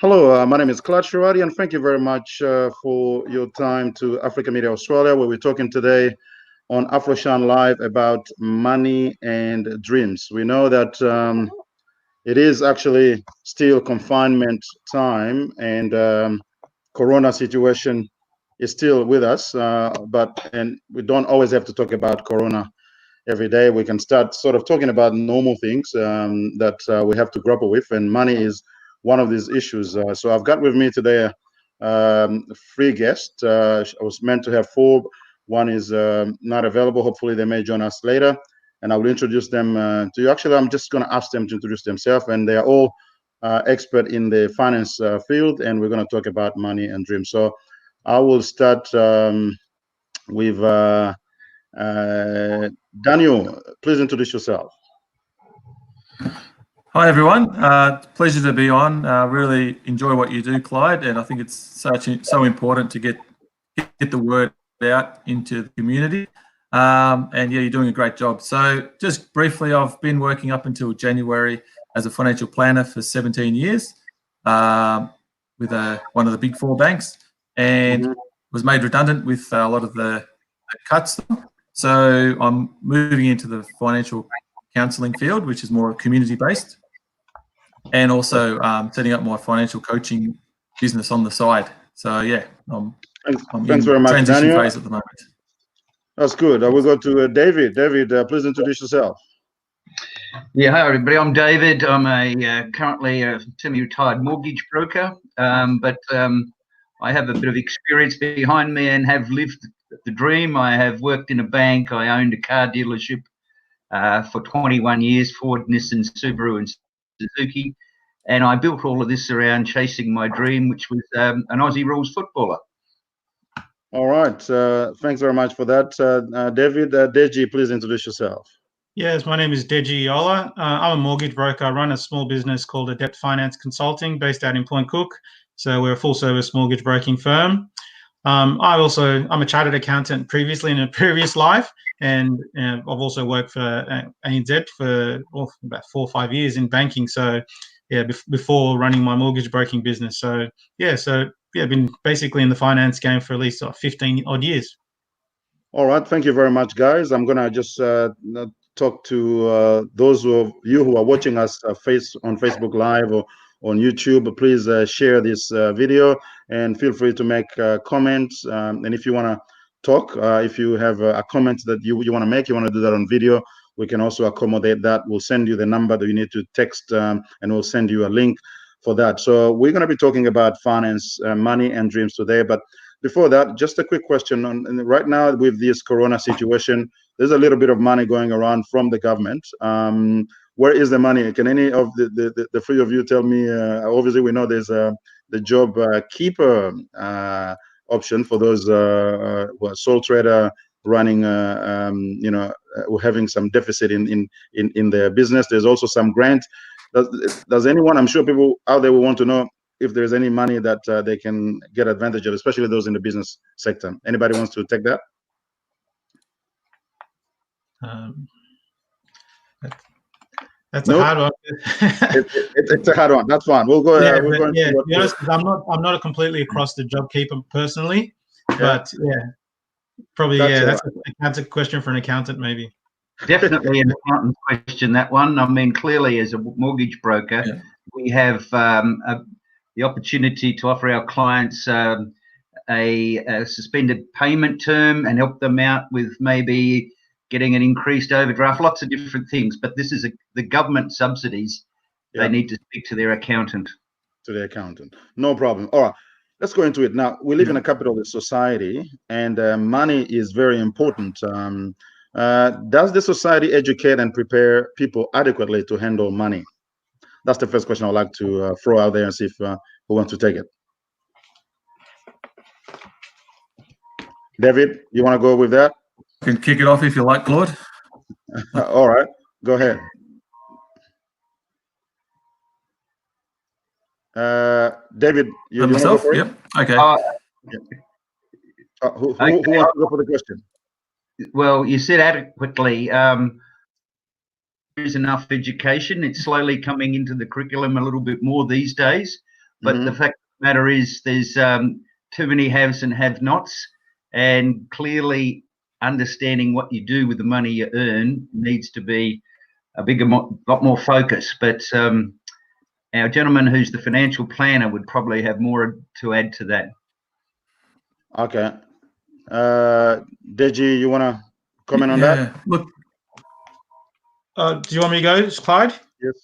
Hello, my name is Claude Sharadi, and thank you very much for your time to Africa Media Australia, where we're talking today on AFROSHINE Live about money and dreams. We know that it is actually still confinement time, and Corona situation is still with us, and we don't always have to talk about Corona every day. We can start sort of talking about normal things that we have to grapple with, and money is one of these issues. So I've got with me today three guests. I was meant to have four. One is not available. Hopefully they may join us later, and I will introduce them to you. Actually, I'm just going to ask them to introduce themselves, and they are all expert in the finance field, and we're going to talk about money and dreams. So I will start with Daniel. Please introduce yourself. Hi everyone, pleasure to be on. Really enjoy what you do, Clyde, and I think it's so important to get the word out into the community. And yeah, you're doing a great job. So just briefly, I've been working up until January as a financial planner for 17 years with one of the big four banks, and was made redundant with a lot of the cuts. So I'm moving into the financial counselling field, which is more community-based, and also setting up my financial coaching business on the side. So yeah, I'm Thanks very much, transition Daniel. phase at the moment. That's good. We'll go to David. David, please introduce yourself. Yeah, hi everybody. I'm David. I'm currently a semi-retired mortgage broker, but I have a bit of experience behind me and have lived the dream. I have worked in a bank. I owned a car dealership for 21 years, Ford, Nissan, Subaru and Suzuki. And I built all of this around chasing my dream, which was an Aussie rules footballer. All right. Thanks very much for that. David, Deji, please introduce yourself. Yes, my name is Deji Yola. I'm a mortgage broker. I run a small business called Adept Finance Consulting based out in Point Cook. So we're a full-service mortgage broking firm. I'm a chartered accountant previously in a previous life, and I've also worked for ANZ for about 4 or 5 years in banking. So yeah, before running my mortgage broking business. So I've been basically in the finance game for at least 15 odd years. All right. Thank you very much, guys. I'm gonna just talk to those of you who are watching us on Facebook Live or on YouTube. Please share this video and feel free to make comments. And if you want to talk, if you have a comment that you want to make, you want to do that on video, we can also accommodate that. We'll send you the number that you need to text, and we'll send you a link for that. So we're going to be talking about finance, money and dreams today. But before that, just a quick question. Right now with this Corona situation, there's a little bit of money going around from the government. Where is the money? Can any of the three of you tell me? Obviously, we know there's the job keeper option for those who are sole trader running, having some deficit in their business. There's also some grant. Does anyone? I'm sure people out there will want to know if there's any money that they can get advantage of, especially those in the business sector. Anybody wants to take that? That's a hard one. It's a hard one. That's fine. We'll go. Yeah, to be honest, I'm not completely across the job keeper personally, but yeah, probably that's a question for an accountant maybe. Definitely an accountant question, that one. I mean, clearly as a mortgage broker, we have the opportunity to offer our clients a suspended payment term and help them out with maybe getting an increased overdraft, lots of different things. But this is the government subsidies. They need to speak to their accountant. To their accountant. No problem. All right. Let's go into it. Now, we live in a capitalist society, and money is very important. Does the society educate and prepare people adequately to handle money? That's the first question I'd like to throw out there and see if who wants to take it. David, you want to go with that? You can kick it off if you like, Claude. All right, go ahead. David, you want to go for it? Yep. Okay. Who wants to go for the question? Well, you said adequately. There is enough education. It's slowly coming into the curriculum a little bit more these days. But the fact of the matter is there's too many haves and have-nots, and clearly understanding what you do with the money you earn needs to be a lot more focus. But our gentleman who's the financial planner would probably have more to add to that. Okay. Deji, you want to comment on that? Look, do you want me to go, Clyde?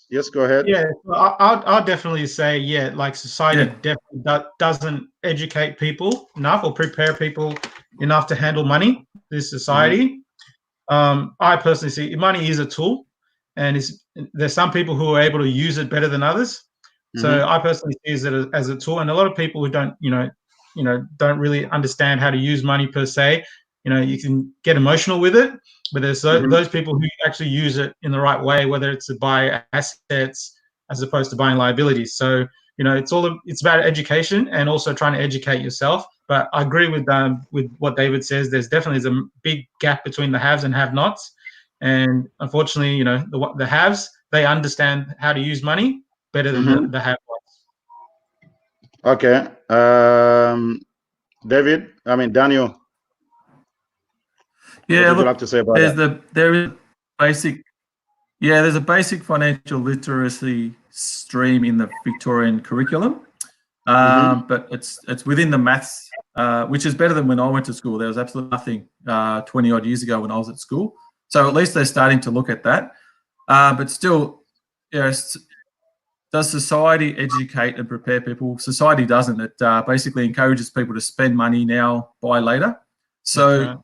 Yes, go ahead. Yeah, I'll definitely say, yeah, like society definitely doesn't educate people enough or prepare people enough to handle money. This society, I personally see money is a tool, and there's some people who are able to use it better than others. So I personally see it as a tool, and a lot of people who don't, don't really understand how to use money per se. You can get emotional with it, but there's those people who actually use it in the right way, whether it's to buy assets as opposed to buying liabilities. So, it's about education and also trying to educate yourself. But I agree with what David says. There's definitely a big gap between the haves and have-nots. And unfortunately, the haves, they understand how to use money better than the have-nots. Okay. Daniel. Yeah, what would you like to say about that? There's a basic financial literacy stream in the Victorian curriculum, but it's within the maths, which is better than when I went to school. There was absolutely nothing 20 odd years ago when I was at school. So at least they're starting to look at that. But still, does society educate and prepare people? Society doesn't. It basically encourages people to spend money now, buy later. So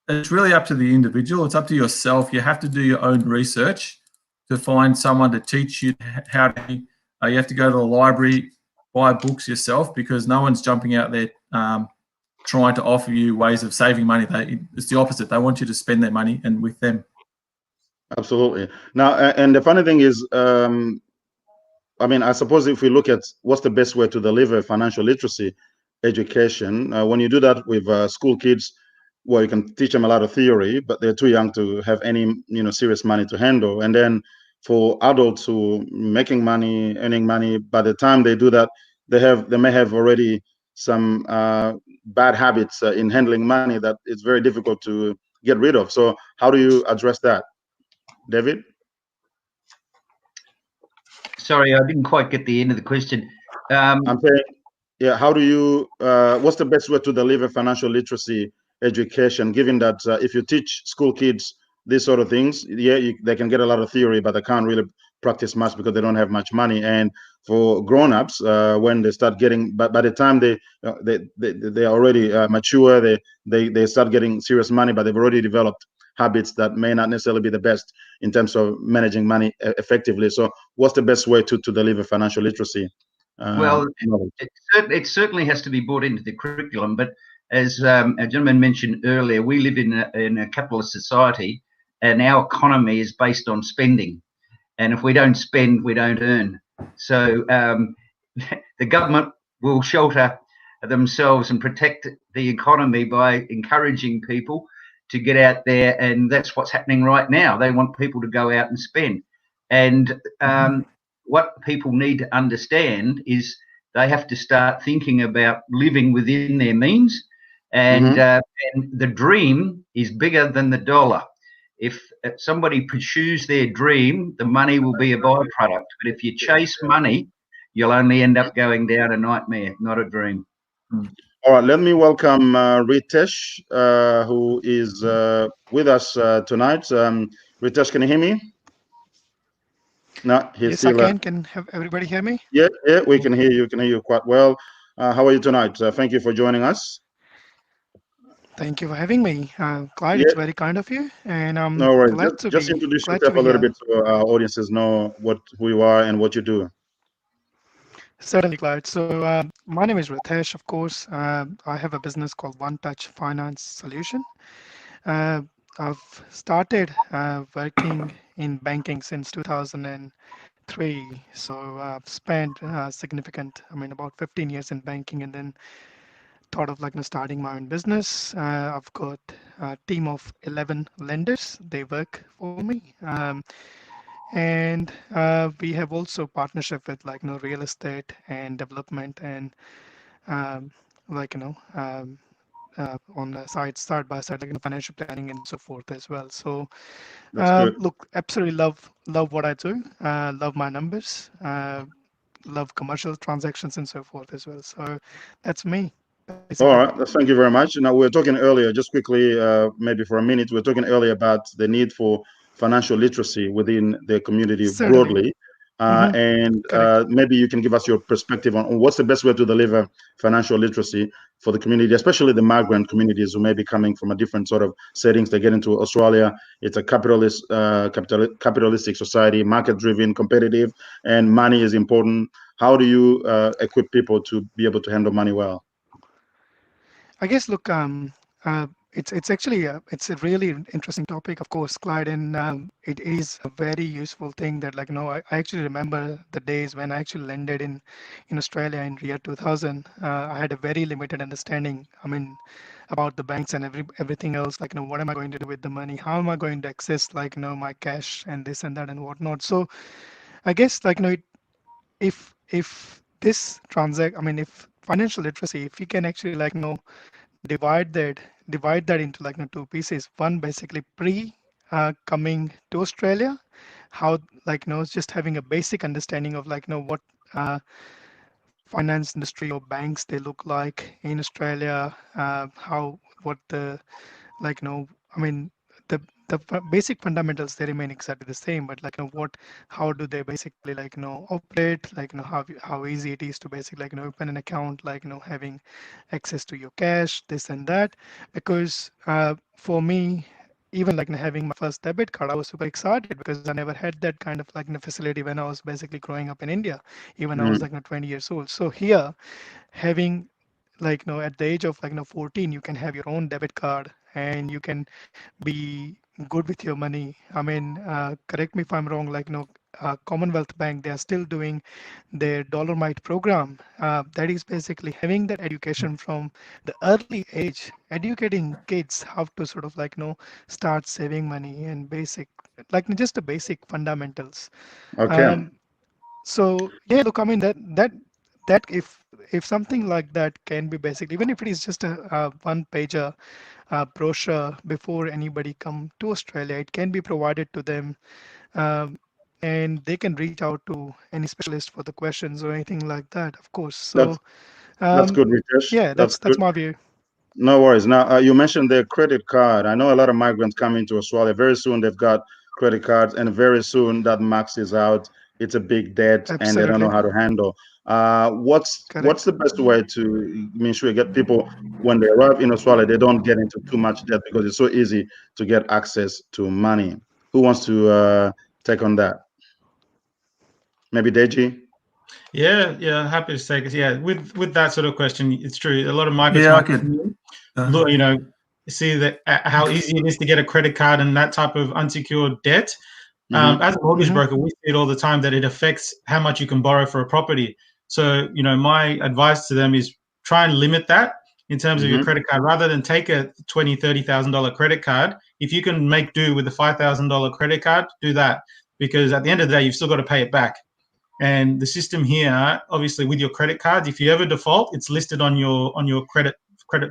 it's really up to the individual. It's up to yourself. You have to do your own research to find someone to teach you how to. You have to go to the library, buy books yourself, because no one's jumping out there trying to offer you ways of saving money. It's the opposite. They want you to spend their money and with them. Absolutely. Now, and the funny thing is, I suppose if we look at what's the best way to deliver financial literacy education, when you do that with school kids, well, you can teach them a lot of theory, but they're too young to have any, serious money to handle. And then for adults who making money, earning money, by the time they do that, they may have already some bad habits in handling money that it's very difficult to get rid of. So how do you address that, David? Sorry, I didn't quite get the end of the question. I'm saying, how do you, what's the best way to deliver financial literacy education, given that if you teach school kids these sort of things, they can get a lot of theory, but they can't really practice much because they don't have much money. And for grown-ups, when they start getting, by the time they are already mature, they start getting serious money, but they've already developed habits that may not necessarily be the best in terms of managing money effectively. So what's the best way to deliver financial literacy? Well, it certainly has to be brought into the curriculum, but as a gentleman mentioned earlier, we live in a capitalist society, and our economy is based on spending. And if we don't spend, we don't earn. So the government will shelter themselves and protect the economy by encouraging people to get out there, and that's what's happening right now. They want people to go out and spend. And what people need to understand is they have to start thinking about living within their means, and the dream is bigger than the dollar. If somebody pursues their dream, the money will be a byproduct. But if you chase money, you'll only end up going down a nightmare, not a dream. All right, let me welcome Ritesh, who is with us tonight. Ritesh, can you hear me? No, he's still. Yes, I can. Can everybody hear me? Yeah, we can hear you. Can hear you quite well. How are you tonight? Thank you for joining us. Thank you for having me, Clyde. It's very kind of you, and I'm no worries. glad to just be introduce glad yourself to a be little here. bit so our audiences know who you are and what you do. Certainly, Clyde. So my name is Ritesh, of course. I have a business called One Touch Finance Solution. I've started working in banking since 2003. So I've spent significant, about 15 years in banking, and then thought of starting my own business. I've got a team of 11 lenders. They work for me. and we have also partnership with like real estate and development and um, like on the side by side like financial planning and so forth as well. So That's good. look, absolutely love what I do. Love my numbers. Love commercial transactions and so forth as well. So that's me All basically. right. Thank you very much. Now, we were talking earlier, just quickly, maybe for a minute, we were talking earlier about the need for financial literacy within the community Certainly. broadly. And Correct. maybe you can give us your perspective on what's the best way to deliver financial literacy for the community, especially the migrant communities who may be coming from a different sort of settings. They get into Australia. It's a capitalistic society, market-driven, competitive, and money is important. How do you equip people to be able to handle money well? I guess look, it's actually it's a really interesting topic, of course, Clyde, and it is a very useful thing that like I actually remember the days when I actually landed in Australia in year 2000. I had a very limited understanding. I mean, about the banks and everything else. Like what am I going to do with the money? How am I going to access like my cash and this and that and whatnot? So I guess like if this transact, I mean, if financial literacy, if we can actually like divide that divide that into like two pieces. One basically pre coming to Australia, how like just having a basic understanding of like what finance industry or banks they look like in Australia, how what the like I mean the basic fundamentals they remain exactly the same, but like what how do they basically like operate, like how easy it is to basically like open an account, like having access to your cash, this and that. Because for me, even like having my first debit card, I was super excited because I never had that kind of like facility when I was basically growing up in India. Even I was Mm, like 20 years old. So here, having like at the age of like 14, you can have your own debit card and you can be good with your money. I mean, correct me if I'm wrong, like Commonwealth Bank, they are still doing their Dollarmite program. That is basically having that education from the early age, educating kids how to sort of like start saving money and basic, like just the basic fundamentals. okay. um, so yeah, look, I mean that if something like that can be basic, even if it is just a one pager brochure before anybody come to Australia, it can be provided to them, um, and they can reach out to any specialist for the questions or anything like that, of course. That's So that's good, Ritesh. yeah, That's that's good. my view. No worries. Now, you mentioned the credit card. I know a lot of migrants come into Australia. Very soon they've got credit cards, and very soon that maxes out. It's a big debt, and they don't know Absolutely how to handle. What's correct. the best way to make sure you get people when they arrive in Australia, they don't get into too much debt because it's so easy to get access to money. Who wants to take on that? Maybe Deji? Yeah, happy to take it. Yeah, with that sort of question, it's true. A lot of migrants Yeah, I might could. look, see that how easy it is to get a credit card and that type of unsecured debt. Mm-hmm. As a mortgage Hmm. broker, we see it all the time that it affects how much you can borrow for a property. So, my advice to them is try and limit that in terms of your Mm-hmm. credit card, rather than take a $20,000, $30,000 credit card. If you can make do with a $5,000 credit card, do that, because at the end of the day, you've still got to pay it back. And the system here, obviously, with your credit cards, if you ever default, it's listed on your credit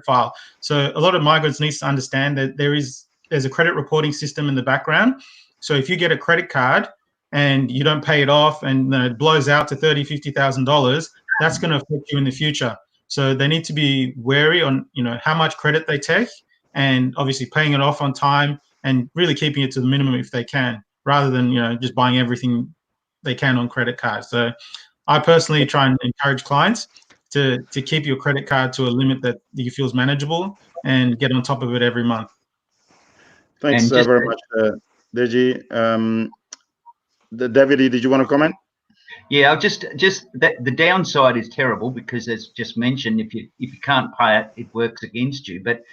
file. So a lot of migrants needs to understand that there's a credit reporting system in the background. So if you get a credit card and you don't pay it off, and it blows out to $30,000, $50,000, that's going to affect you in the future. So they need to be wary on how much credit they take, and obviously paying it off on time, and really keeping it to the minimum if they can, rather than just buying everything they can on credit cards. So I personally try and encourage clients to keep your credit card to a limit that you feel is manageable, and get on top of it every month. Thanks And just very much, Deji. David, did you want to comment? yeah, just that the downside is terrible, because as just mentioned, if you can't pay it, it works against you. But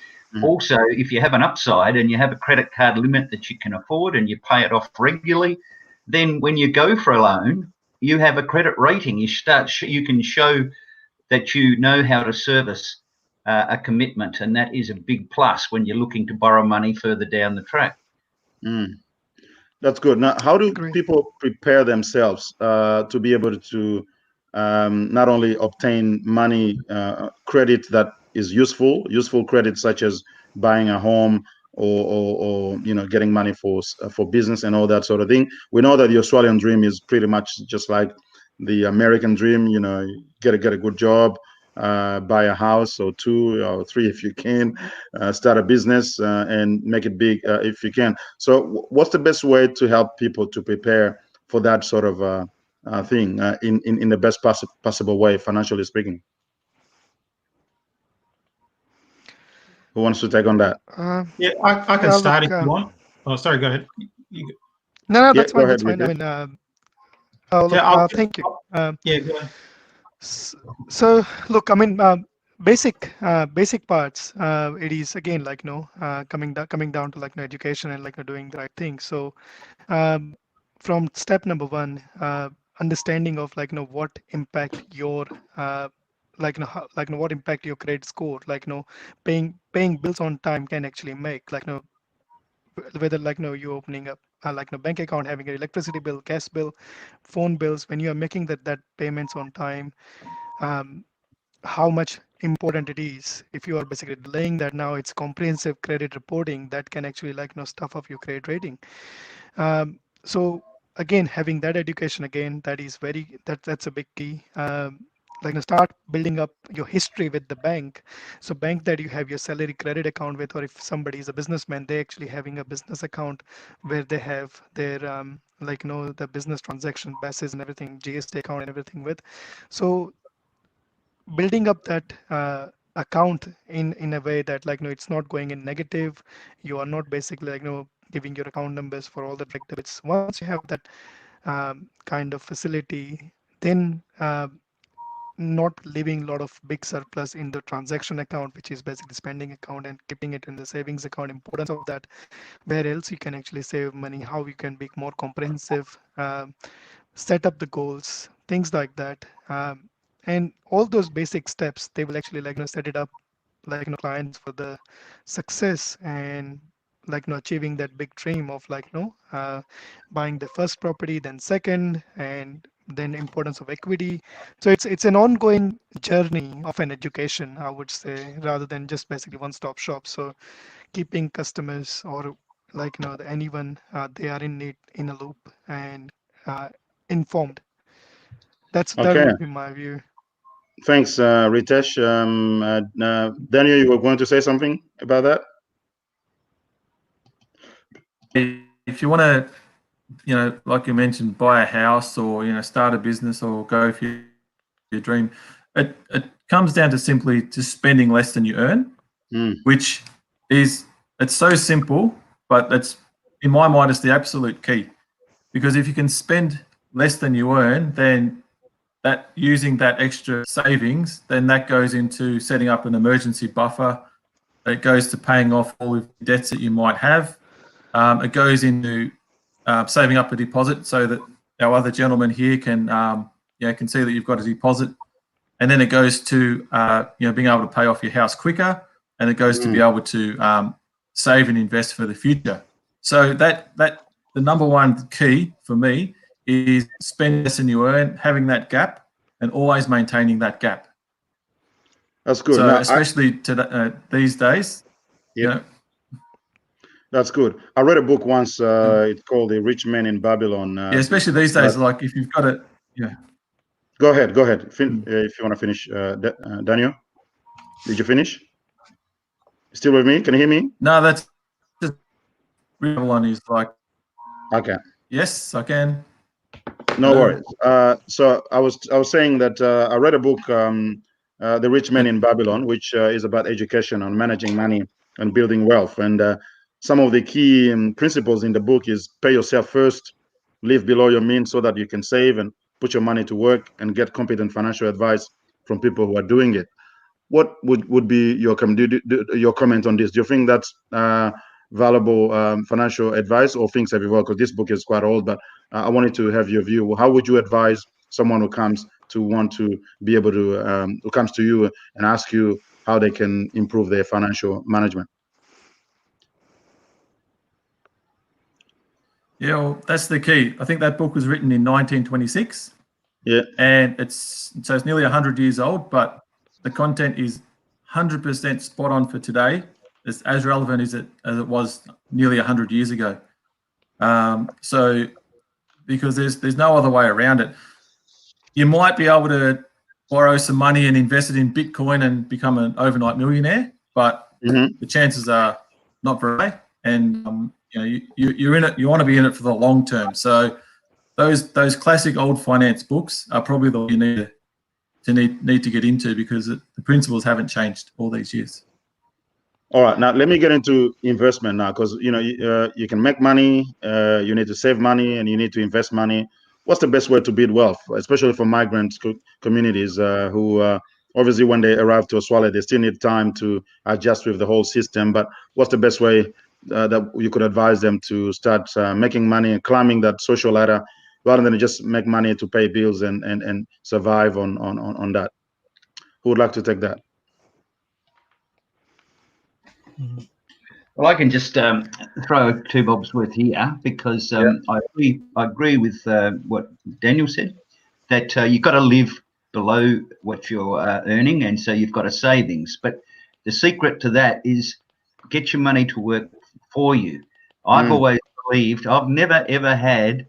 also, if you have an upside and you have a credit card limit that you can afford and you pay it off regularly, then when you go for a loan, you have a credit rating. You can show that you know how to service a commitment, and that is a big plus when you're looking to borrow money further down the track. Mm. That's good. Now, how do Great. people prepare themselves to be able to not only obtain money credit that is useful credit such as buying a home or getting money for business and all that sort of thing. We know that the Australian dream is pretty much just like the American dream. Get a good job, buy a house or 2 or 3 if you can, start a business and make it big if you can. So what's the best way to help people to prepare for that sort of thing in the best possible way, financially speaking? Who wants to take on that? Yeah, I can Yeah, start look, if you want. Oh, sorry, go ahead. no, Yeah, that's go fine. ahead, That's fine. I Ritesh. mean, Yeah, look, thank you. yeah, go ahead. So look, I mean, basic parts. It is again like coming down to like education and like doing the right thing. So from step number one, understanding of like what impact your what impact your credit score, paying bills on time can actually make, whether you opening up bank account, having an electricity bill, gas bill, phone bills, when you are making that payments on time, um, how much important it is. If you are basically delaying that, now it's comprehensive credit reporting that can actually stuff up your credit rating. So again, having that education, again, that is that's a big key. Start building up your history with the bank. So bank that you have your salary credit account with, or if somebody is a businessman, they actually having a business account where they have their the business transaction basis and everything, GST account and everything with. So building up that account in a way that it's not going in negative. You are not basically giving your account numbers for all the direct debits. Once you have that kind of facility, then not leaving a lot of big surplus in the transaction account, which is basically spending account, and keeping it in the savings account. Importance of that, where else you can actually save money, how you can be more comprehensive, set up the goals, things like that. And all those basic steps, they will actually set it up clients for the success, and achieving that big dream of buying the first property, then second, and then importance of equity. So it's an ongoing journey of an education, I would say, rather than just basically one-stop shop. So keeping customers, or anyone they are in need, in a loop, and informed. That Okay, would be my view. thanks, Ritesh. Daniel, you were going to say something about that? If you want to, like you mentioned, buy a house, or start a business, or go for your dream, it comes down to simply just spending less than you earn, which is, it's so simple, but that's, in my mind, it's the absolute key. Because if you can spend less than you earn, then that, using that extra savings, then that goes into setting up an emergency buffer. It goes to paying off all of the debts that you might have. It goes into saving up a deposit, so that our other gentleman here can can see that you've got a deposit. And then it goes to being able to pay off your house quicker, and it goes to be able to save and invest for the future. So that the number one key for me is spend less than you earn, having that gap, and always maintaining that gap. That's good. So Now, especially these days, yeah, that's good. I read a book once. It's called "The Rich Man in Babylon." especially these days, like if you've got it, Go ahead. If you want to finish, Daniel. Did you finish? Still with me? Can you hear me? No, that's just one is like, Okay. yes, I can. No worries. So I was saying that I read a book, "The Rich Man in Babylon," which is about education and managing money and building wealth. And some of the key principles in the book is pay yourself first, live below your means so that you can save and put your money to work, and get competent financial advice from people who are doing it. What would be your comment on this? Do you think that's valuable financial advice, or things have evolved? Because this book is quite old, but I wanted to have your view. How would you advise someone who comes to want to be able to, who comes to you and ask you how they can improve their financial management? Yeah, well, that's the key. I think that book was written in 1926. Yeah. And it's nearly 100 years old, but the content is 100% spot on for today. It's as relevant as it was nearly 100 years ago. So because there's no other way around it. You might be able to borrow some money and invest it in Bitcoin and become an overnight millionaire, but the chances are not very high. And you're in it. You want to be in it for the long term. So those classic old finance books are probably the you need to get into, because the principles haven't changed all these years. All right, now let me get into investment now, because you can make money, you need to save money, and you need to invest money. What's the best way to build wealth, especially for migrant communities who obviously when they arrive to Australia, they still need time to adjust with the whole system. But what's the best way that you could advise them to start making money and climbing that social ladder, rather than just make money to pay bills and survive on that? Who would like to take that? Well, I can just throw two bobs worth here, because I agree with what Daniel said, that you've got to live below what you're earning, and so you've got a savings. But the secret to that is get your money to work for you. I've always believed, I've never ever had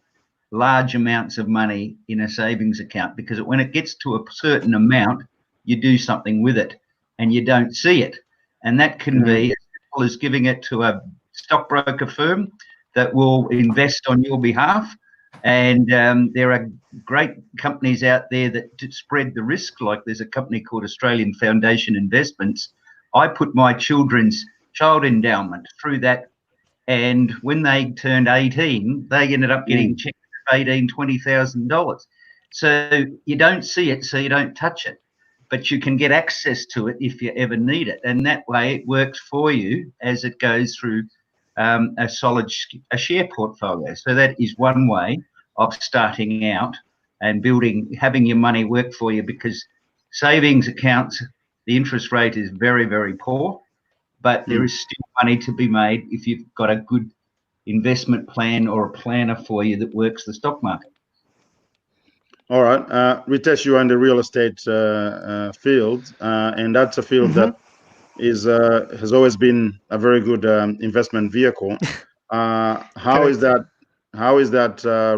large amounts of money in a savings account, because when it gets to a certain amount, you do something with it and you don't see it. And that can be as simple as giving it to a stockbroker firm that will invest on your behalf. And there are great companies out there that spread the risk. Like there's a company called Australian Foundation Investments. I put my children's child endowment through that, and when they turned 18, they ended up getting checks of $18,000-$20,000. So you don't see it, so you don't touch it, but you can get access to it if you ever need it, and that way it works for you as it goes through a share portfolio. So that is one way of starting out and having your money work for you, because savings accounts, the interest rate is very, very poor, but there is still money to be made if you've got a good investment plan or a planner for you that works the stock market. All right, Ritesh, you are in the real estate field, and that's a field that has always been a very good investment vehicle. How is that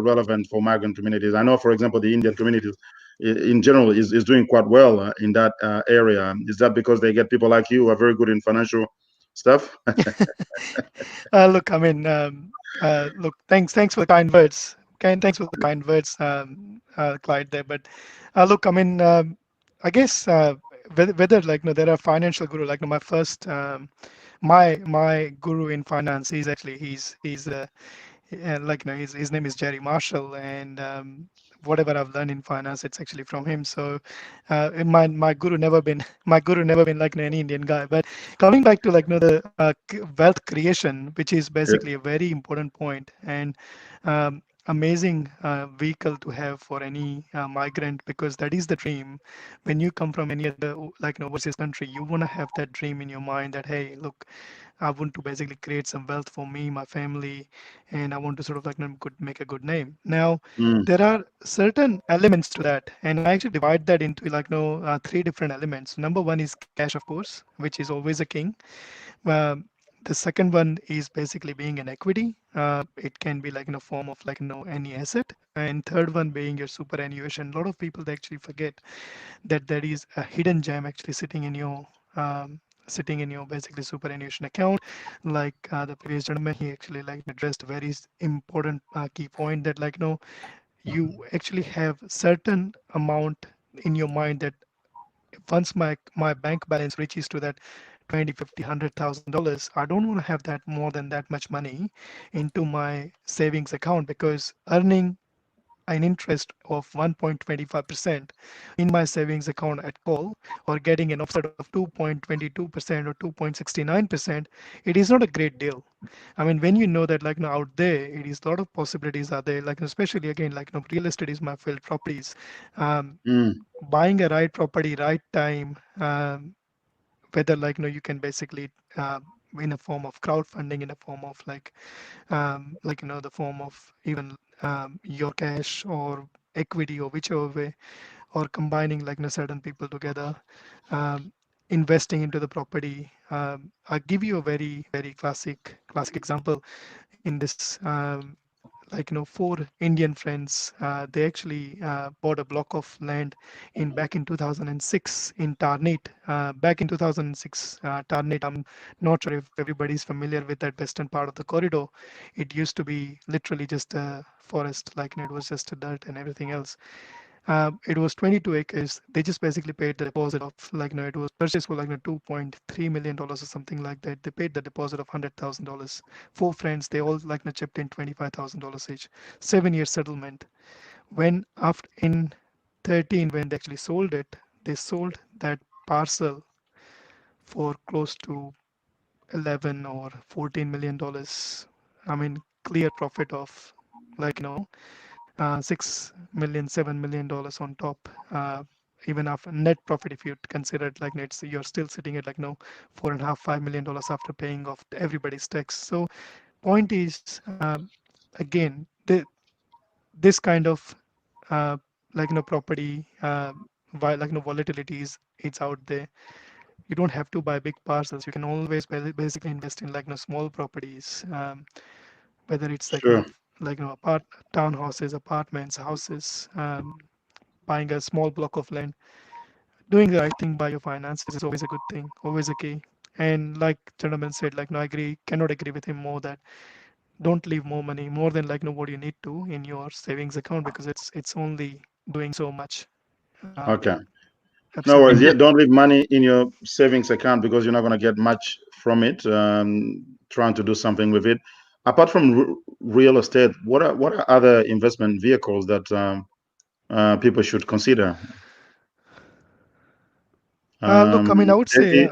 relevant for migrant communities? I know, for example, the Indian community in general is doing quite well in that area. Is that because they get people like you who are very good in financial stuff? Look, I mean, look, thanks for the kind words. Thanks for the kind words, Clyde there. But look, I mean, I guess whether there are financial guru, my first, my guru in finance is actually his name is Jerry Marshall, and whatever I've learned in finance, it's actually from him. So my guru never been like any Indian guy. But coming back to the wealth creation, which is basically a very important point, and amazing vehicle to have for any migrant, because that is the dream. When you come from any other overseas country, you want to have that dream in your mind that, hey, look, I want to basically create some wealth for me, my family, and I want to sort of make a good name. Now, there are certain elements to that, and I actually divide that into three different elements. Number one is cash, of course, which is always a king. The second one is basically being an equity. It can be in a form of any asset. And third one being your superannuation. A lot of people, they actually forget that there is a hidden gem actually sitting in your basically superannuation account. Like the previous gentleman, he actually addressed a very important key point that you actually have certain amount in your mind that once my bank balance reaches to that 20, 50, $100,000, I don't want to have that more than that much money into my savings account, because earning an interest of 1.25% in my savings account at call, or getting an offset of 2.22% or 2.69%, it is not a great deal. I mean, when you know that out there, it is a lot of possibilities are there, especially again, real estate is my field, properties. Buying a right property, right time, whether you can basically in a form of crowdfunding, in a form of the form of even your cash or equity or whichever way, or combining certain people together, um, investing into the property. I'll give you a very classic example in this. Four Indian friends, they actually bought a block of land back in 2006 in Tarnit. Back in 2006, Tarnit, I'm not sure if everybody's familiar with that western part of the corridor. It used to be literally just a forest, it was just a dirt and everything else. It was 22 acres. They just basically paid the deposit of it was purchased for $2.3 million or something like that. They paid the deposit of $100,000. Four friends, they all chipped in $25,000 each. 7 year settlement. When after in 13, when they actually sold it, they sold that parcel for close to 11 or $14 million. I mean, clear profit of 6 million, $7 million on top. Even after net profit, if you consider it it's you're still sitting at $4.5, $5 million after paying off everybody's tax. So point is, again, this kind of property, volatilities, it's out there. You don't have to buy big parcels. You can always basically invest in small properties, whether it's Sure. townhouses, apartments, houses, buying a small block of land. Doing the right thing by your finances is always a good thing, always a key. And like gentleman said, no, I cannot agree with him more that don't leave more money, more than what you need to in your savings account, because it's only doing so much. Okay. No Absolutely. worries. Yeah, don't leave money in your savings account because you're not going to get much from it. Trying to do something with it. Apart from real estate, what are other investment vehicles that people should consider? Look, I mean, I would say,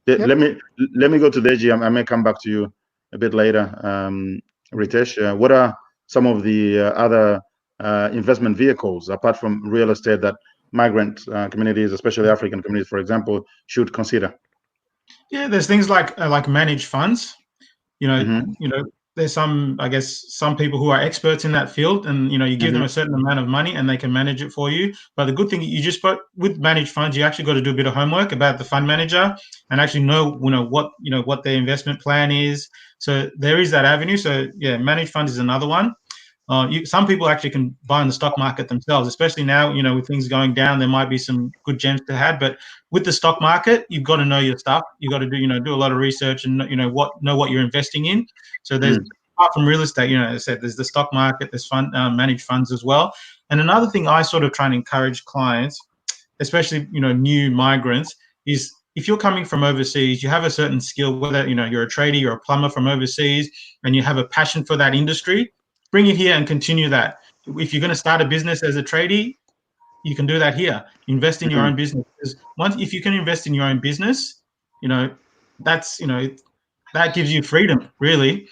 Deji, yep. let me go to Deji. I may come back to you a bit later. Ritesh, what are some of the other investment vehicles apart from real estate that migrant communities, especially African communities, for example, should consider? Yeah, there's things like managed funds. Mhm. There's I guess some people who are experts in that field, and you give them a certain amount of money and they can manage it for you. But the good thing with managed funds, you actually got to do a bit of homework about the fund manager and actually know what their investment plan is. So there is that avenue. So yeah, managed funds is another one. Some people actually can buy in the stock market themselves, especially now, with things going down, there might be some good gems to have. But with the stock market, you've got to know your stuff. You've got to do a lot of research and, know what you're investing in. So there's, apart from real estate, as I said, there's the stock market, there's managed funds as well. And another thing I sort of try and encourage clients, especially, new migrants, is if you're coming from overseas, you have a certain skill, whether, you're a trader, you're a plumber from overseas, and you have a passion for that industry, bring it here and continue that. If you're going to start a business as a tradie, you can do that here. Invest in your own business. Because if you can invest in your own business, that's, that gives you freedom, really,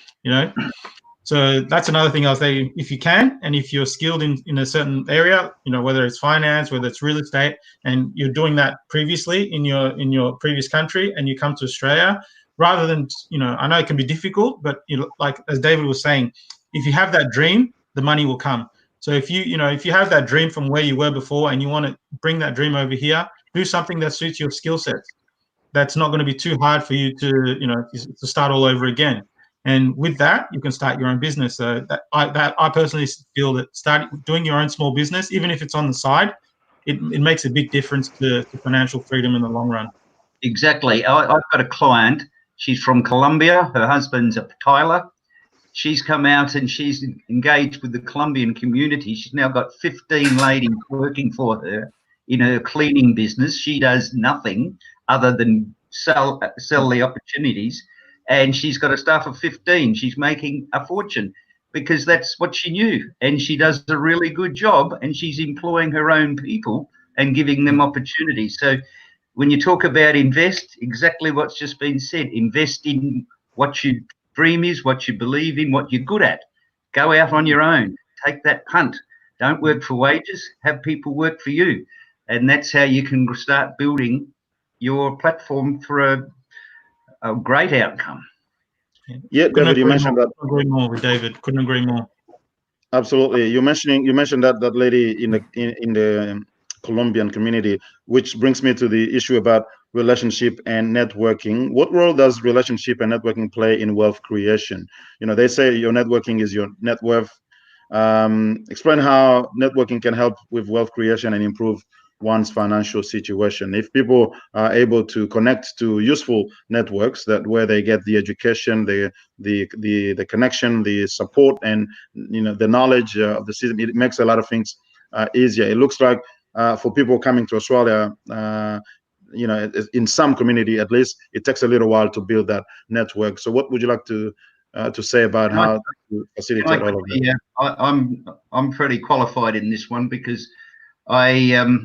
So that's another thing I'll say. If you can, and if you're skilled in a certain area, whether it's finance, whether it's real estate, and you're doing that previously in your previous country, and you come to Australia, rather than, I know it can be difficult, but like as David was saying, if you have that dream, the money will come. So if you have that dream from where you were before and you want to bring that dream over here, do something that suits your skill sets. That's not going to be too hard for you to start all over again. And with that, you can start your own business. So I personally feel that doing your own small business, even if it's on the side, it makes a big difference to financial freedom in the long run. Exactly. I've got a client. She's from Colombia. Her husband's a Tyler. She's come out and she's engaged with the Colombian community. She's now got 15 ladies working for her in her cleaning business. She does nothing other than sell the opportunities. And she's got a staff of 15. She's making a fortune because that's what she knew. And she does a really good job, and she's employing her own people and giving them opportunities. So when you talk about invest, exactly what's just been said, invest in what your dream is, what you believe in, what you're good at. Go out on your own. Take that punt. Don't work for wages. Have people work for you. And that's how you can start building your platform for a great outcome. Yeah, Couldn't David, you agree mentioned more. that. Agree more with David. Couldn't agree more. Absolutely. You mentioned that lady in the Colombian community, which brings me to the issue about relationship and networking. What role does relationship and networking play in wealth creation? They say your networking is your net worth. Explain how networking can help with wealth creation and improve one's financial situation. If people are able to connect to useful networks that where they get the education, the connection, the support, and the knowledge of the system, it makes a lot of things easier. It looks like for people coming to Australia, in some community at least, it takes a little while to build that network. So what would you like to say about how to facilitate all of that? Yeah, I'm pretty qualified in this one because I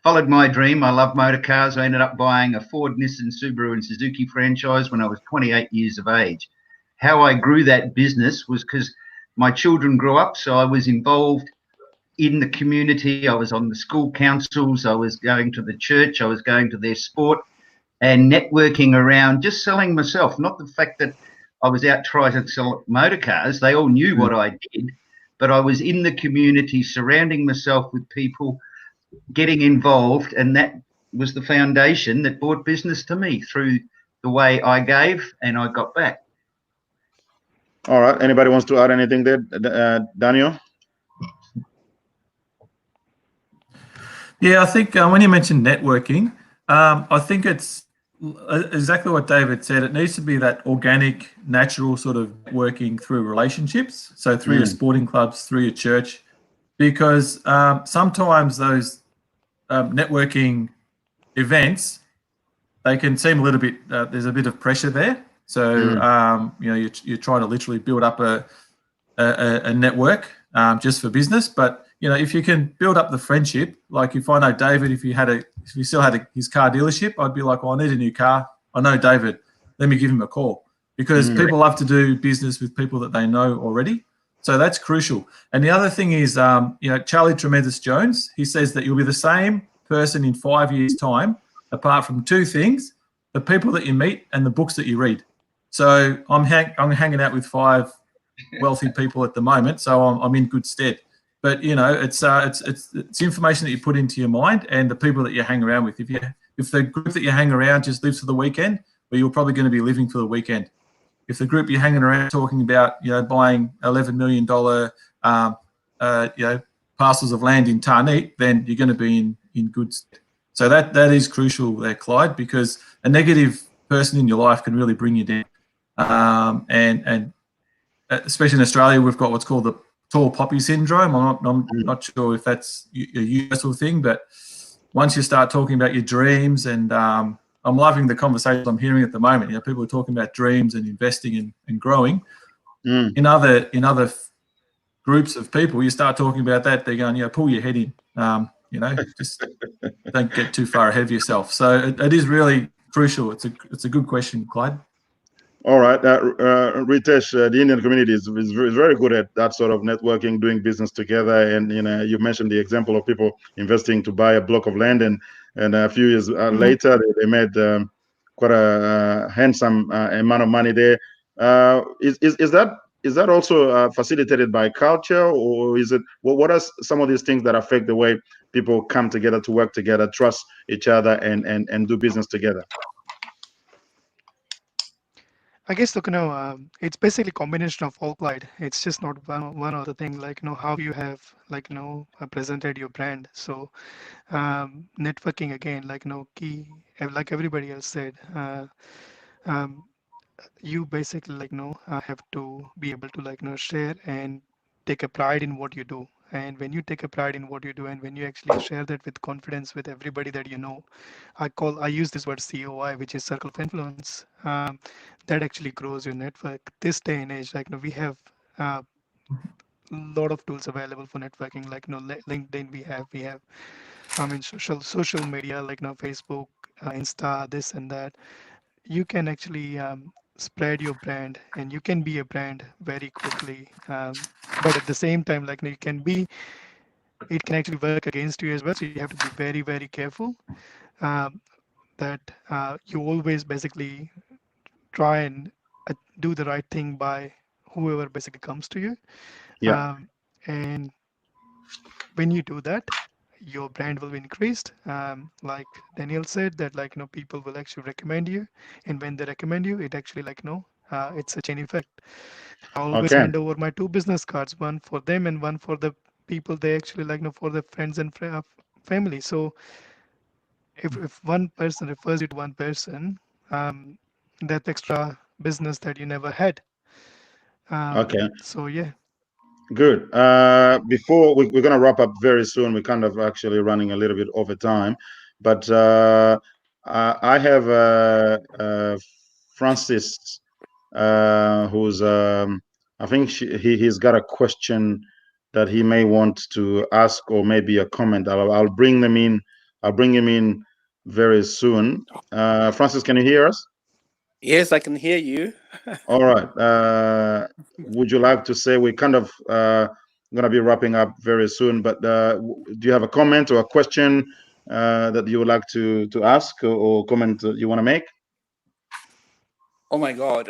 followed my dream. I love motor cars. I ended up buying a Ford, Nissan, Subaru, and Suzuki franchise when I was 28 years of age. How I grew that business was because my children grew up, so I was involved in the community. I was on the school councils. I was going to the church. I was going to their sport and networking around, just selling myself. Not the fact that I was out trying to sell motor cars. They all knew what I did, but I was in the community, surrounding myself with people, getting involved, and that was the foundation that brought business to me through the way I gave and I got back. All right. Anybody wants to add anything there, Daniel? Yeah, I think when you mentioned networking, I think it's exactly what David said. It needs to be that organic, natural sort of working through relationships. So through your sporting clubs, through your church, because sometimes those networking events, they can seem a little bit, there's a bit of pressure there. So, you're trying to literally build up a network just for business. But, if you can build up the friendship, like if I know David, if you still had his car dealership, I'd be like, well, I need a new car. I know David. Let me give him a call, because people love to do business with people that they know already. So that's crucial. And the other thing is, Charlie Tremendous Jones, he says that you'll be the same person in 5 years' time, apart from two things: the people that you meet and the books that you read. So I'm hanging out with 5 wealthy people at the moment, so I'm in good stead. But it's information that you put into your mind and the people that you hang around with. If the group that you hang around just lives for the weekend, well, you're probably going to be living for the weekend. If the group you're hanging around talking about, buying $11 million, parcels of land in Tarneet, then you're going to be in good stead. So that is crucial there, Clyde, because a negative person in your life can really bring you down. And especially in Australia, we've got what's called the tall poppy syndrome. I'm not sure if that's a universal thing, but once you start talking about your dreams, and I'm loving the conversations I'm hearing at the moment. People are talking about dreams and investing and growing. In other groups of people, you start talking about that, they're going, pull your head in. Just don't get too far ahead of yourself. So it is really crucial. It's a good question, Clyde. All right, Ritesh, the Indian community is very good at that sort of networking, doing business together. And you mentioned the example of people investing to buy a block of land, and a few years later they made quite a handsome amount of money there. Is that also facilitated by culture, or is it? What are some of these things that affect the way people come together to work together, trust each other, and do business together? I guess, look, it's basically a combination of all, Clyde. It's just not one other thing, like, how you have, like, presented your brand. So networking, again, like, key, like everybody else said, you basically, like, have to be able to, like, share and take a pride in what you do. And when you take a pride in what you do, and when you actually share that with confidence with everybody that I use this word COI, which is circle of influence, that actually grows your network. This day and age, like, we have a lot of tools available for networking, like, LinkedIn, we have social media, like, Facebook, Insta, this and that. You can actually spread your brand, and you can be a brand very quickly. But at the same time, like, it can actually work against you as well. So you have to be very, very careful that you always basically try and do the right thing by whoever basically comes to you. Yeah. And when you do that, your brand will be increased. Like Daniel said, that like people will actually recommend you, and when they recommend you, it actually it's a chain effect. I always Okay. hand over my 2 business cards, one for them and one for the people they actually for their friends and family. So if one person refers you to one person, that's extra business that you never had. Okay. So yeah. Good. Before we're going to wrap up very soon, we're kind of actually running a little bit over time, but I have Francis, who's I think he's got a question that he may want to ask, or maybe a comment. I'll bring them in. I'll bring him in very soon. Francis, can you hear us? Yes, I can hear you. All right. Would you like to say, we're kind of going to be wrapping up very soon, but do you have a comment or a question that you would like to ask, or comment you want to make? Oh my God.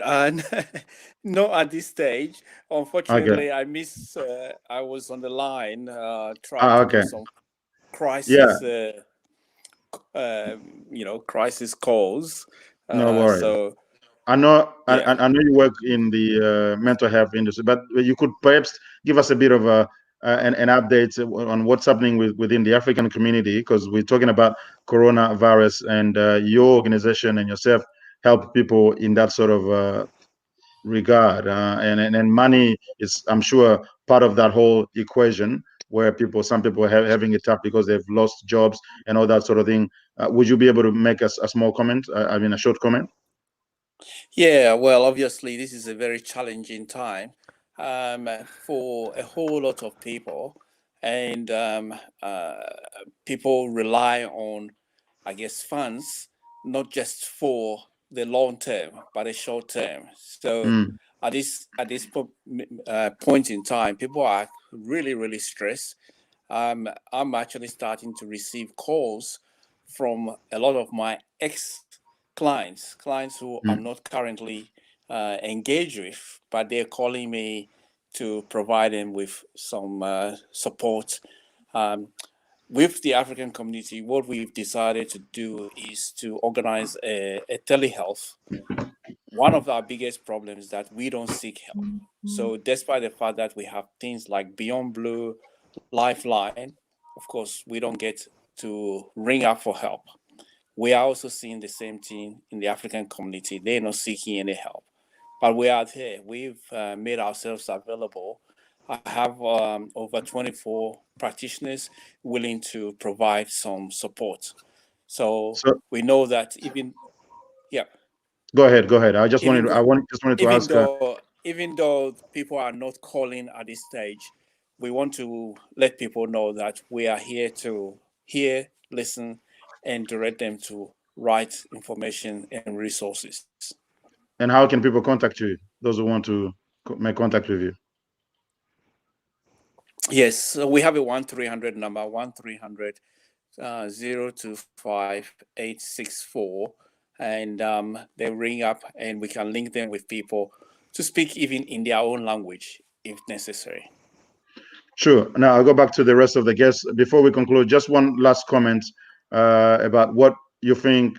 Not at this stage. Okay. Unfortunately, I missed, I was on the line trying to do Okay. some Yeah. crisis, crisis calls. No worries. So I know yeah. I know you work in the mental health industry, but you could perhaps give us a bit of an update on what's happening within the African community, because we're talking about coronavirus, and your organization and yourself help people in that sort of regard, and money is, I'm sure, part of that whole equation, where some people are having it tough because they've lost jobs and all that sort of thing. Would you be able to make us a small comment? I mean, a short comment? Yeah, well, obviously, this is a very challenging time for a whole lot of people, and people rely on, I guess, funds not just for the long term, but the short term. So Mm. at this point in time, people are really stressed. I'm actually starting to receive calls from a lot of my clients who I'm not currently engaged with, but they're calling me to provide them with some support. With the African community, what we've decided to do is to organize a telehealth. One of our biggest problems is that we don't seek help. So despite the fact that we have things like Beyond Blue, Lifeline, of course, we don't get to ring up for help. We are also seeing the same thing in the African community. They're not seeking any help. But we are there. We've made ourselves available. I have over 24 practitioners willing to provide some support. So we know that yeah. Go ahead. I just wanted to ask. Even though people are not calling at this stage, we want to let people know that we are here to hear, listen, and direct them to right information and resources. And how can people contact you? Those who want to make contact with you. Yes, so we have a 1-300 number, 1-300 025 864, and they ring up, and we can link them with people to speak even in their own language if necessary. Sure. Now I'll go back to the rest of the guests. Before we conclude, just one last comment about what you think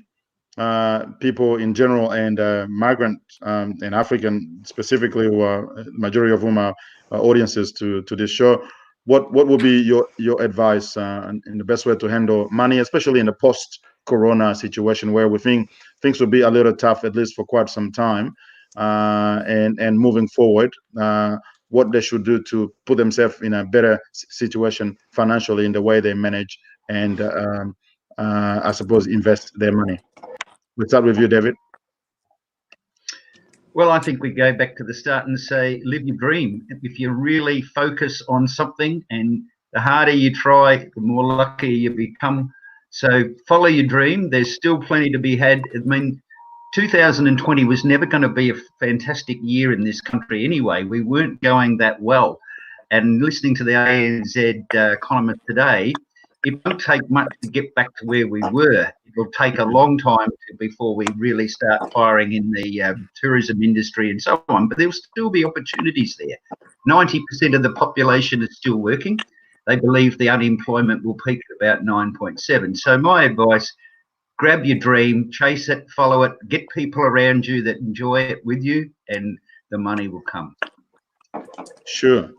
people in general, and migrant and African specifically, who are majority of whom are audiences to this show. What would be your advice in the best way to handle money, especially in the post-corona situation, where we think things will be a little tough, at least for quite some time, and moving forward, what they should do to put themselves in a better situation financially in the way they manage and I suppose invest their money. We'll start with you, David. Well, I think we go back to the start and say, live your dream. If you really focus on something, and the harder you try, the more lucky you become. So follow your dream. There's still plenty to be had. I mean, 2020 was never going to be a fantastic year in this country anyway. We weren't going that well. And listening to the ANZ economist today, it won't take much to get back to where we were. It will take a long time before we really start firing in the tourism industry and so on, but there will still be opportunities there. 90% of the population is still working. They believe the unemployment will peak at about 9.7. So my advice, grab your dream, chase it, follow it, get people around you that enjoy it with you, and the money will come. Sure.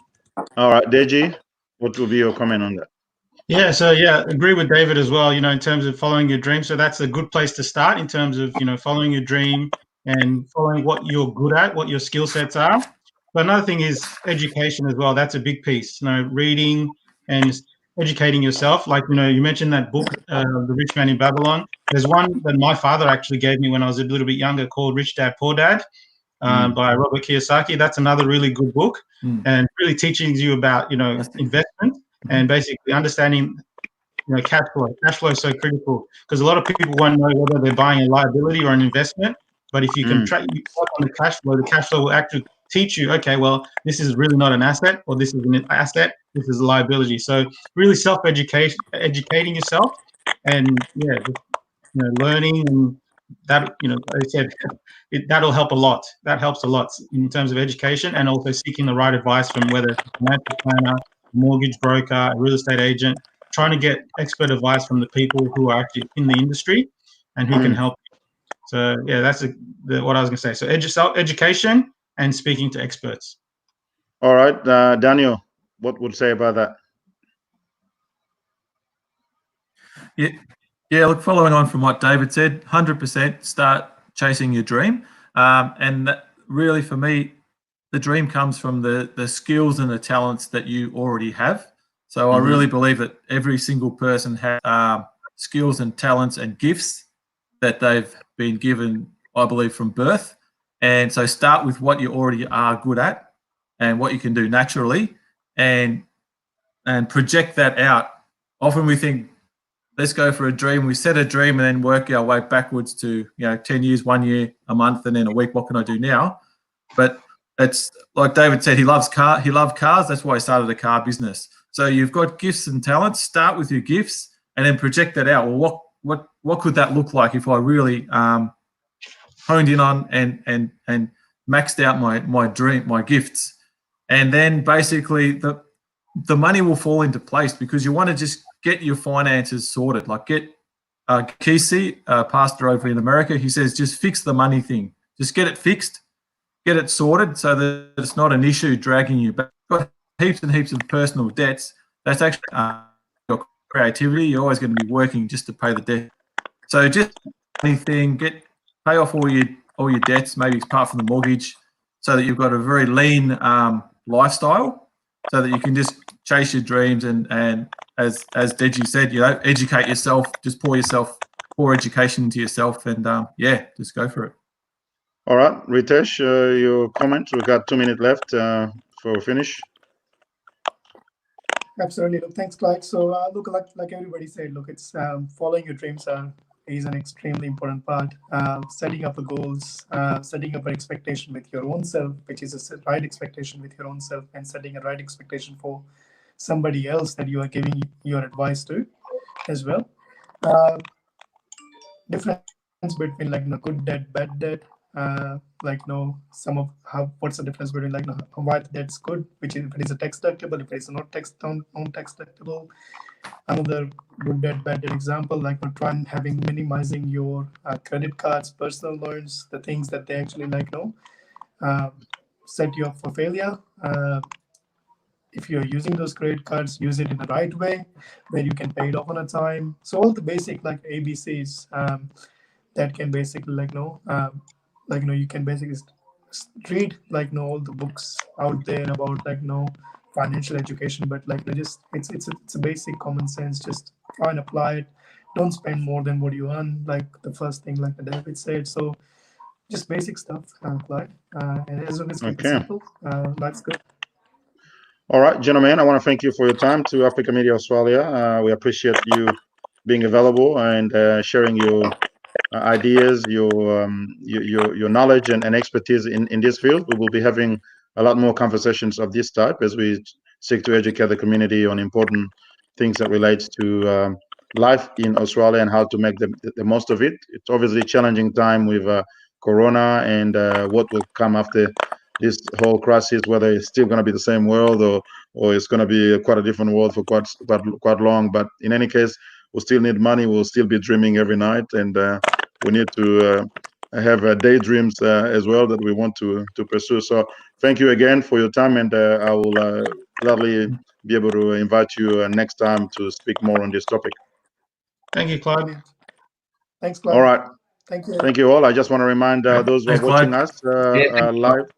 All right, Deji, what will be your comment on that? Yeah, so yeah, agree with David as well, you know, in terms of following your dream. So that's a good place to start in terms of, you know, following your dream and following what you're good at, what your skill sets are. But another thing is education as well. That's a big piece, you know, reading and educating yourself. Like, you know, you mentioned that book, The Rich Man in Babylon. There's one that my father actually gave me when I was a little bit younger called Rich Dad, Poor Dad by Robert Kiyosaki. That's another really good book and really teaching you about, you know, investment. And basically understanding, you know, cash flow. Cash flow is so critical because a lot of people won't know whether they're buying a liability or an investment. But if you can track on the cash flow will actually teach you, okay, well, this is really not an asset, or this is an asset, this is a liability. So really educating yourself, and yeah, just, you know, learning, and that, you know, like I said, that'll help a lot. That helps a lot in terms of education, and also seeking the right advice from whether it's a financial planner, mortgage broker, a real estate agent, trying to get expert advice from the people who are actually in the industry and who can help you. So yeah, that's what I was going to say. So education and speaking to experts. All right, Daniel, what would you say about that? Yeah, look, following on from what David said, 100% start chasing your dream. And that really, for me, the dream comes from the skills and the talents that you already have. So I really believe that every single person has skills and talents and gifts that they've been given, I believe, from birth. And so start with what you already are good at and what you can do naturally, and project that out. Often we think, let's go for a dream. We set a dream and then work our way backwards to, 10 years, 1 year, a month, and then a week. What can I do now? But it's like David said, he loved cars. That's why he started a car business. So you've got gifts and talents. Start with your gifts and then project that out. Well, what could that look like if I really honed in on and maxed out my dream, my gifts, and then basically the money will fall into place, because you want to just get your finances sorted. Like get Kesey, pastor over in America, he says, just fix the money thing. Just get it fixed, get it sorted so that it's not an issue dragging you back. You've got heaps and heaps of personal debts. That's actually your creativity. You're always going to be working just to pay the debt. So just anything, pay off all your debts, maybe apart from the mortgage, so that you've got a very lean lifestyle, so that you can just chase your dreams and as Deji said, educate yourself, just pour education into yourself, and just go for it. All right, Ritesh, your comment. We've got 2 minutes left for finish. Absolutely. Look, thanks, Clyde. So look, like everybody said, look, it's following your dreams is an extremely important part. Setting up the goals, setting up an expectation with your own self, which is a right expectation with your own self, and setting a right expectation for somebody else that you are giving your advice to as well. Difference between good debt, bad debt. What's the difference between why the debt's good, which is if it is a tax deductible, if it is not tax deductible. Another good debt, bad debt example, minimizing your credit cards, personal loans, the things that they actually set you up for failure. If you're using those credit cards, use it in the right way where you can pay it off on a time. So all the basic ABCs that can basically you can basically read all the books out there about financial education, but it's a basic common sense. Just try and apply it. Don't spend more than what you earn, the first thing the David said. So just basic stuff, Clyde. And as long as it's simple, that's good. All right, gentlemen, I want to thank you for your time to Africa Media Australia. We appreciate you being available and sharing your ideas, your knowledge and expertise in this field. We will be having a lot more conversations of this type as we seek to educate the community on important things that relates to life in Australia and how to make the most of it. It's obviously a challenging time with Corona and what will come after this whole crisis, whether it's still going to be the same world or it's going to be quite a different world for quite long. But in any case, we'll still need money. We'll still be dreaming every night, and we need to have daydreams as well that we want to pursue. So thank you again for your time, and I will gladly be able to invite you next time to speak more on this topic. Thank you, Clyde. Brilliant. Thanks, Clyde. All right. Thank you. Thank you all. I just want to remind those who are Thanks, watching Clyde. us thank you. live.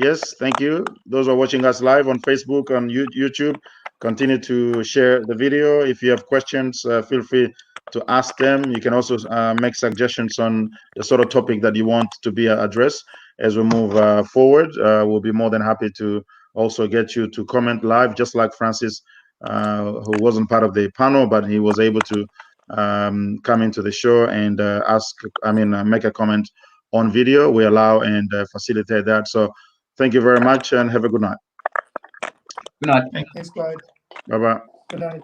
Yes, thank you. Those who are watching us live on Facebook, on YouTube, continue to share the video. If you have questions, feel free to ask them. You can also make suggestions on the sort of topic that you want to be addressed as we move forward. We'll be more than happy to also get you to comment live, just like Francis, who wasn't part of the panel, but he was able to come into the show and make a comment on video. We allow and facilitate that. So thank you very much and have a good night. Good night. Thanks, Clyde. Bye-bye. Good night.